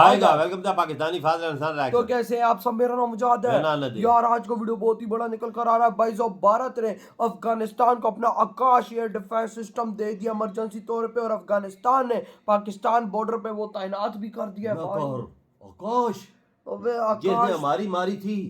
आएगा। Welcome to Pakistani father इंसान तो रिएक्शन। कैसे हैं आप सब? मेरा नाम मुजाहिद है यार। आज का वीडियो बहुत ही बड़ा निकल कर आ रहा है भाई साहब। भारत ने अफगानिस्तान को अपना आकाश एयर डिफेंस सिस्टम दे दिया इमरजेंसी तौर पे, और अफगानिस्तान ने पाकिस्तान बॉर्डर पे वो तैनात भी कर दिया भाई। आकाश, अबे जिसने आकाश हमारी मारी थी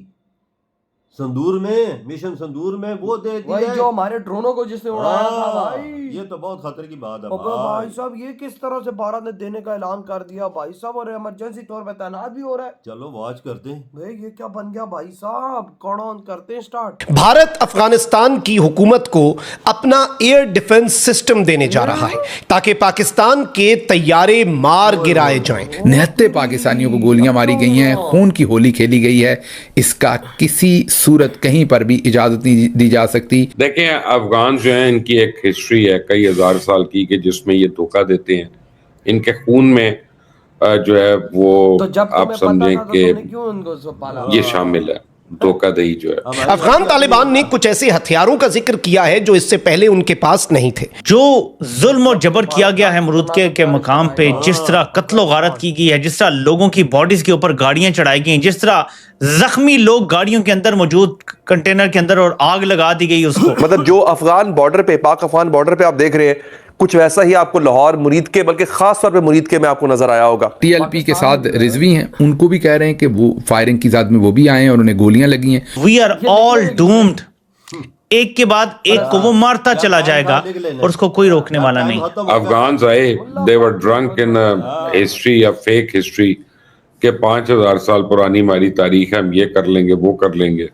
संदूर में, मिशन संदूर में, वो दे दिया वही जो हमारे ड्रोनों को जिसने उड़ाया था भाई। ये तो बहुत खतरे की बात है अबे भाई साहब, ये किस तरह से भारत ने देने का ऐलान कर दिया भाई साहब, और इमरजेंसी तौर पे तैनात भी हो रहा है। चलो वॉच करते हैं भाई ये क्या बन गया भाई साहब। कौन ऑन करते हैं स्टार्ट। भारत अफगानिस्तान की हुकूमत को अपना एयर डिफेंस सिस्टम देने जा रहा है ताकि पाकिस्तान के तैयारे मार गिराए जाएं। 69 पाकिस्तानियों को गोलियां मारी गई हैं, खून की होली खेली गई है। इसका किसी सूरत कहीं पर भी इजाजत नहीं दी जा सकती। देखें, अफगान जो है, इनकी एक हिस्ट्री है कई हजार साल की कि जिसमें ये धोखा देते हैं। इनके खून में जो है वो तो जब आप समझें कि ये शामिल है, धोखाधड़ी जो है। अफगान तालिबान ने कुछ ऐसे हथियारों का जिक्र किया है जो इससे पहले उनके पास नहीं थे। जो जुल्म और जबर किया गया है मुरुदके के मकाम पे, जिस तरह कत्लो गारत की गई है, जिस तरह लोगों की बॉडीज के ऊपर गाड़ियां चढ़ाई गई, जिस तरह जख्मी लोग गाड़ियों के अंदर मौजूद कंटेनर के अंदर और आग लगा दी गई उसको। मतलब जो अफगान बॉर्डर पे, पाक अफगान बॉर्डर पे आप देख रहे हैं, कुछ वैसा ही आपको लाहौर मुरीद के, बल्कि खास तौर पे मुरीद के में आपको नजर आया होगा। टीएलपी के साथ रिजवी हैं, उनको भी कह रहे हैं कि वो फायरिंग की जाद में वो भी आए हैं और उन्हें गोलियां लगी हैं। We are all doomed. एक के बाद एक को वो मारता चला जाएगा और उसको कोई रोकने वाला नहीं। अफगान आए, दे वर ड्रंक इन हिस्ट्री या फेक हिस्ट्री के 5000 साल पुरानी हमारी तारीख है, हम ये कर लेंगे वो कर लेंगे।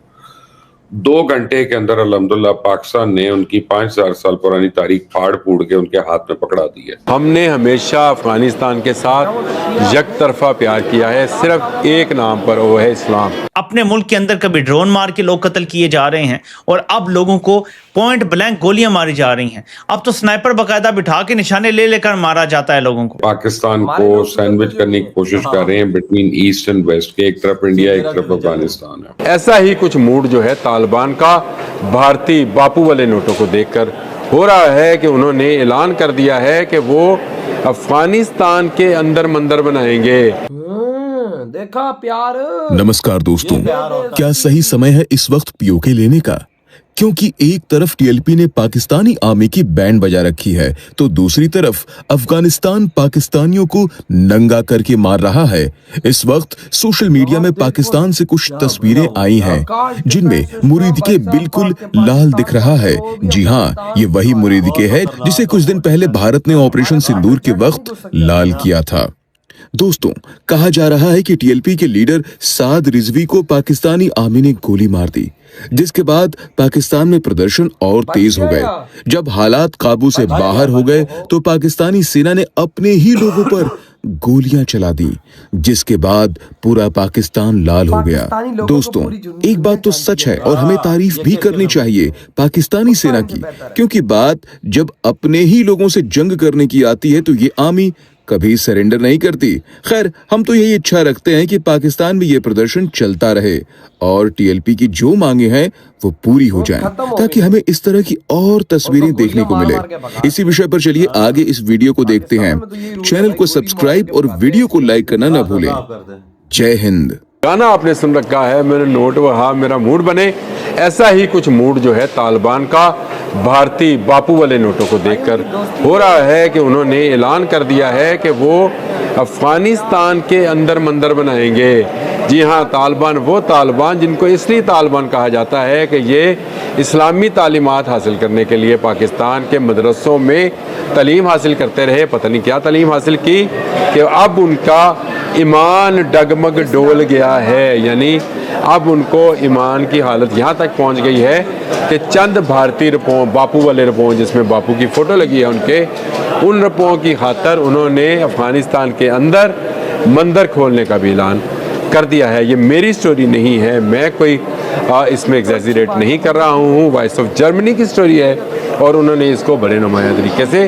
2 घंटे के अंदर अल्हम्दुलिल्लाह पाकिस्तान ने उनकी 5000 साल पुरानी तारीख फाड़ फूड़ के उनके हाथ में पकड़ा दी है। हमने हमेशा अफगानिस्तान के साथ यकतरफा प्यार किया है, सिर्फ एक नाम पर, वो है इस्लाम। अपने मुल्क के अंदर कभी ड्रोन मार के लोग कत्ल किए जा रहे हैं और अब लोगों को पॉइंट ब्लैंक गोलियां मारी जा रही हैं। अब तो स्नाइपर बकायदा बिठा के निशाने ले लेकर मारा जाता है लोगों को। पाकिस्तान को सैंडविच करने की कोशिश कर रहे हैं बिटवीन ईस्ट एंड वेस्ट के, एक तरफ इंडिया एक तरफ अफगानिस्तान है। ऐसा ही कुछ मूड जो है तालिबान का भारतीय बापू वाले नोटों को देखकर हो रहा है कि उन्होंने ऐलान कर दिया है कि वो अफगानिस्तान के अंदर मंदिर बनाएंगे। देखा प्यार। नमस्कार दोस्तों, क्या सही समय है इस वक्त पीओके लेने का? क्योंकि एक तरफ टीएलपी ने पाकिस्तानी आर्मी की बैंड बजा रखी है, तो दूसरी तरफ अफगानिस्तान पाकिस्तानियों को नंगा करके मार रहा है। इस वक्त सोशल मीडिया में पाकिस्तान से कुछ तस्वीरें आई हैं जिनमें मुरीदके बिल्कुल लाल दिख रहा है। जी हाँ, ये वही मुरीदके है जिसे कुछ दिन पहले भारत ने ऑपरेशन सिंदूर के वक्त लाल किया था। दोस्तों, कहा जा रहा है कि टीएलपी के लीडर साद रिजवी को पाकिस्तानी आर्मी ने गोली मार दी, जिसके बाद पाकिस्तान में प्रदर्शन और तेज हो गए। जब हालात काबू से बाहर हो गए तो पाकिस्तानी सेना ने अपने ही लोगों पर गोलियां चला दी, जिसके बाद पूरा पाकिस्तान लाल हो गया। दोस्तों, एक बात तो सच है और हमें तारीफ भी करनी चाहिए पाकिस्तानी सेना की, क्योंकि बात जब अपने ही लोगों से जंग करने की आती है तो ये आर्मी कभी सरेंडर नहीं करती। खैर, हम तो यही इच्छा रखते हैं कि पाकिस्तान में ये प्रदर्शन चलता रहे और टीएलपी की जो मांगे हैं वो पूरी हो जाएं, ताकि हमें इस तरह की और तस्वीरें देखने को मिले। इसी विषय पर चलिए आगे इस वीडियो को देखते हैं। चैनल को सब्सक्राइब और वीडियो को लाइक करना न भूलें। जय हिंद। गाना आपने सुन रखा है, मेरे नोट वहा मेरा मूड बने। ऐसा ही कुछ मूड जो है तालिबान का भारतीय बापू वाले नोटों को देखकर हो रहा है कि उन्होंने ऐलान कर दिया है कि वो अफगानिस्तान के अंदर मंदिर बनाएंगे। जी हाँ, तालिबान, वो तालिबान जिनको इसलिए तालिबान कहा जाता है कि ये इस्लामी तालीमात हासिल करने के लिए पाकिस्तान के मदरसों में तालीम हासिल करते रहे। पता नहीं क्या तालीम हासिल की कि अब उनका ईमान डगमग डोल गया है। यानी अब उनको ईमान की हालत यहाँ तक पहुँच गई है कि चंद भारतीय रुपयों, बापू वाले रुपयों जिसमें बापू की फ़ोटो लगी है उनके, उन रुपयों की खातर उन्होंने अफ़गानिस्तान के अंदर मंदिर खोलने का भी ऐलान कर दिया है। ये मेरी स्टोरी नहीं है, मैं कोई इसमें एग्जैजरेट नहीं कर रहा हूँ। वॉइस ऑफ जर्मनी की स्टोरी है और उन्होंने इसको बड़े नुमाया तरीके से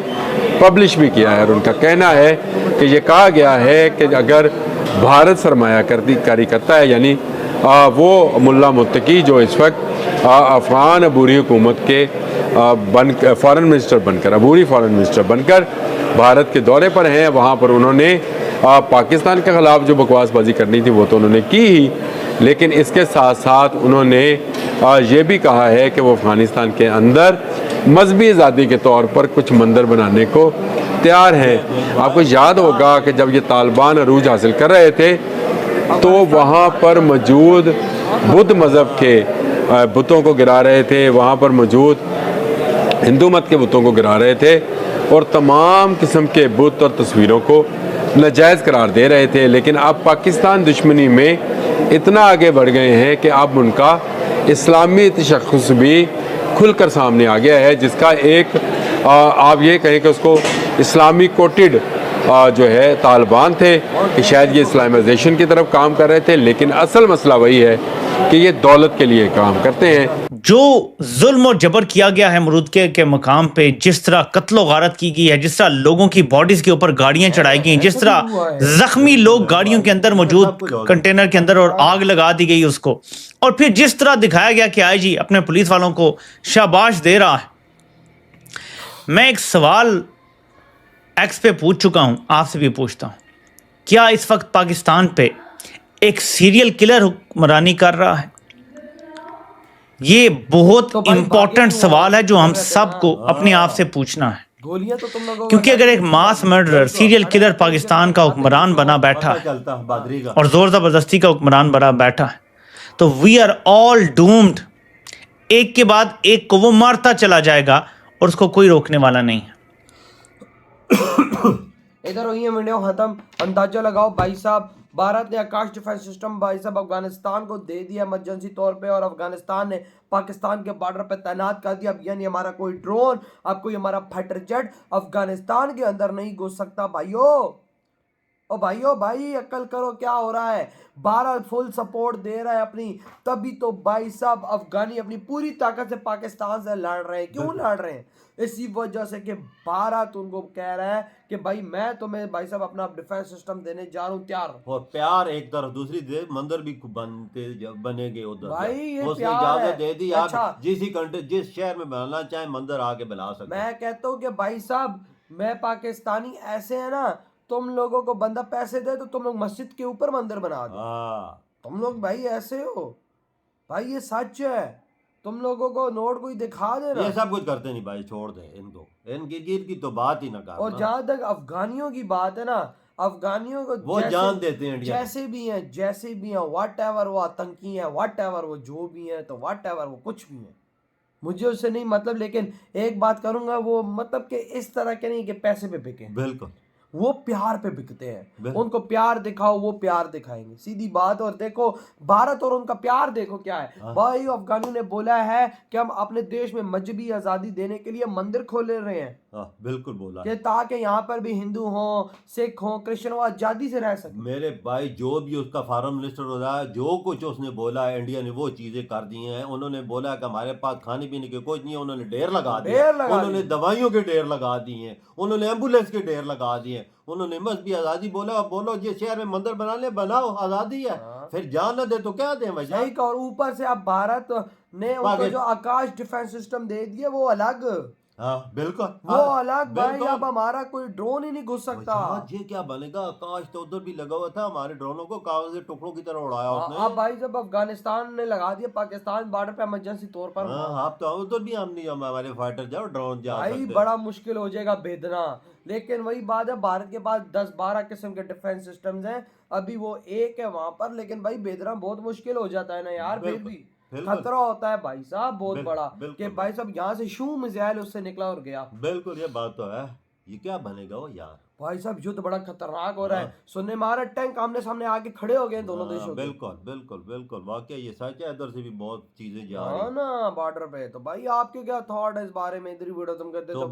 पब्लिश भी किया है। और उनका कहना है कि ये कहा गया है कि अगर भारत सरमायाकारी करता है, यानी वो मुल्ला मुत्तकी जो इस वक्त अफगान अबूरी हुकूमत के फॉरेन मिनिस्टर बनकर, अबूरी फॉरेन मिनिस्टर बनकर भारत के दौरे पर हैं, वहाँ पर उन्होंने पाकिस्तान के ख़िलाफ़ जो बकवासबाजी करनी थी वो तो उन्होंने की ही, लेकिन इसके साथ साथ उन्होंने ये भी कहा है कि वो अफ़गानिस्तान के अंदर मजहबी आज़ादी के तौर पर कुछ मंदिर बनाने को तैयार हैं। आपको याद होगा कि जब ये तालिबान अरूज हासिल कर रहे थे तो वहाँ पर मौजूद बुद्ध मज़हब के बुतों को गिरा रहे थे, वहाँ पर मौजूद हिंदू मत के बुतों को गिरा रहे थे और तमाम किस्म के बुत और तस्वीरों को नाजायज़ करार दे रहे थे। लेकिन अब पाकिस्तान दुश्मनी में इतना आगे बढ़ गए हैं कि अब उनका इस्लामी तशख़्ख़ुस भी खुलकर सामने आ गया है, जिसका एक आप ये कहें कि उसको इस्लामी कोटेड जो है तालिबान थे कि शायद ये इस्लामाइजेशन की तरफ काम कर रहे थे, लेकिन असल मसला वही है कि ये दौलत के लिए काम करते हैं। जो जुल्म और जबर किया गया है मरूद के मकाम पे, जिस तरह कत्लो गारत की गई है, जिस तरह लोगों की बॉडीज के ऊपर गाड़ियां चढ़ाई गई, जिस तरह जख्मी लोग गाड़ियों के अंदर मौजूद कंटेनर के अंदर और आग लगा दी गई उसको, और फिर जिस तरह दिखाया गया कि आईजी अपने पुलिस वालों को शाबाश दे रहा है। मैं एक सवाल एक्स पे पूछ चुका हूं, आपसे भी पूछता हूं, क्या इस वक्त पाकिस्तान पे एक सीरियल किलर हुक्मरानी कर रहा है? ये बहुत इंपॉर्टेंट सवाल है जो हम सबको अपने आप से पूछना है, गोलियां तो तुम लोगों क्योंकि अगर एक मास मर्डरर सीरियल किलर पाकिस्तान का हुक्मरान बना बैठा है और जोर जबरदस्ती का हुक्मरान बना बैठा है, तो वी आर ऑल डूम्ड। एक के बाद एक को वो मारता चला जाएगा और उसको कोई रोकने वाला नहीं है। इधर हुई है वीडियो खत्म। अंदाजा लगाओ भाई साहब, भारत ने आकाश डिफेंस सिस्टम भाई साहब अफगानिस्तान को दे दिया इमरजेंसी तौर पे, और अफगानिस्तान ने पाकिस्तान के बॉर्डर पे तैनात कर दिया। अब यानी हमारा कोई ड्रोन, अब कोई हमारा फाइटर जेट अफगानिस्तान के अंदर नहीं घुस सकता। भाइयों ओ भाइयों, भाई अक्ल करो, क्या हो रहा है? भारत फुल सपोर्ट दे रहा है अपनी, तभी तो भाई साहब अफगानी अपनी पूरी ताकत से पाकिस्तान से लड़ रहे हैं। क्यों लड़ रहे हैं? इसी वजह से कि भारत उनको कह रहा है कि भाई मैं तुम्हें भाई साहब अपना डिफेंस सिस्टम देने जा रहा हूँ, तैयार। और प्यार एक तरफ, दूसरी तरफ मंदिर भी बनेंगे उधर। भाई ये उसने प्यार इजाजत है। दे दी, अच्छा, आप जिस शहर में बनाना चाहे मंदिर आके बना सकते। मैं कहता हूँ कि भाई साहब मैं पाकिस्तानी ऐसे है ना, तुम लोगों को बंदा पैसे दे तो तुम लोग मस्जिद के ऊपर मंदिर बना दो। तुम लोग भाई ऐसे हो भाई, ये सच है। तुम लोगों को नोट कोई दिखा देना, ये सब कुछ करते नहीं भाई, छोड़ दे इनको, इनकी गिर की तो बात ही ना कर। और जहां तक अफगानियों की बात है ना, अफगानियों को वो जान देते हैं इंडिया, जैसे भी हैं व्हाट एवर वो आतंकी हैं, व्हाट एवर वो जो भी हैं, तो व्हाट एवर वो कुछ भी हैं, मुझे उससे नहीं मतलब। लेकिन एक बात करूंगा, वो मतलब कि इस तरह के नहीं कि पैसे पे बिके, बिल्कुल वो प्यार पे बिकते हैं। उनको प्यार दिखाओ, वो प्यार दिखाएंगे, सीधी बात। और देखो भारत और उनका प्यार देखो क्या है। भाई अफगानियों ने बोला है कि हम अपने देश में मजहबी आजादी देने के लिए मंदिर खोल रहे हैं। बिल्कुल बोला कि ताकि यहाँ पर भी हिंदू हो, सिख हो, क्रिश्चियन हो, आजादी से रह सके। मेरे भाई जो भी उसका फॉरेन मिनिस्टर हो रहा है, जो कुछ उसने बोला है, इंडिया ने वो चीजें कर दी हैं। उन्होंने बोला कि हमारे पास खाने पीने के कुछ नहीं है, उन्होंने ढेर लगा दिए, उन्होंने दवाइयों के ढेर लगा दिए हैं, उन्होंने एम्बुलेंस के ढेर लगा दिए, उन्होंने मजहबी आजादी बोला। बोलो ये शहर में मंदिर बना ले, बनाओ, आजादी है। फिर जान न दे तो क्या दे भाई। और ऊपर से अब भारत ने उनको जो आकाश डिफेंस सिस्टम दे दिया वो अलग, बिल्कुल वो अलग भाई। अब हमारा कोई ड्रोन ही नहीं घुस सकता। ये क्या बनेगा? आकाश तो उधर भी लगा हुआ था, हमारे ड्रोनों को कागज के टुकड़ों की तरह उड़ाया उसने। अब भाई जब अफगानिस्तान ने लगा दिया पाकिस्तान बॉर्डर पे इमरजेंसी तौर पर, आप तो उधर भी हम नहीं, हमारे फाइटर जाओ ड्रोन जा भाई बड़ा मुश्किल हो जाएगा भेजना। लेकिन वही बात है, भारत के पास 10-12 किस्म के डिफेंस सिस्टम्स हैं, अभी वो एक है वहां पर, लेकिन भाई भेजना बहुत मुश्किल हो जाता है ना यार। फिर भी खतरा होता है भाई साहब बहुत बड़ा, कि भाई साहब यहाँ से शू मिसाइल उससे निकला और गया। बिल्कुल ये बात तो है। ये क्या बनेगा वो यार? भाई साहब युद्ध बड़ा खतरनाक हो रहा है। सुनने में आ रहा है टैंक आमने सामने आके खड़े हो गए दोनों देशों के। बिल्कुल बिल्कुल बिल्कुल, वाकई ये सच है। इधर से भी बहुत चीजें जा रही हैं ना बॉर्डर पे। तो भाई आपके क्या थॉट है इस बारे में? इधर वीडियो तुम कहते तो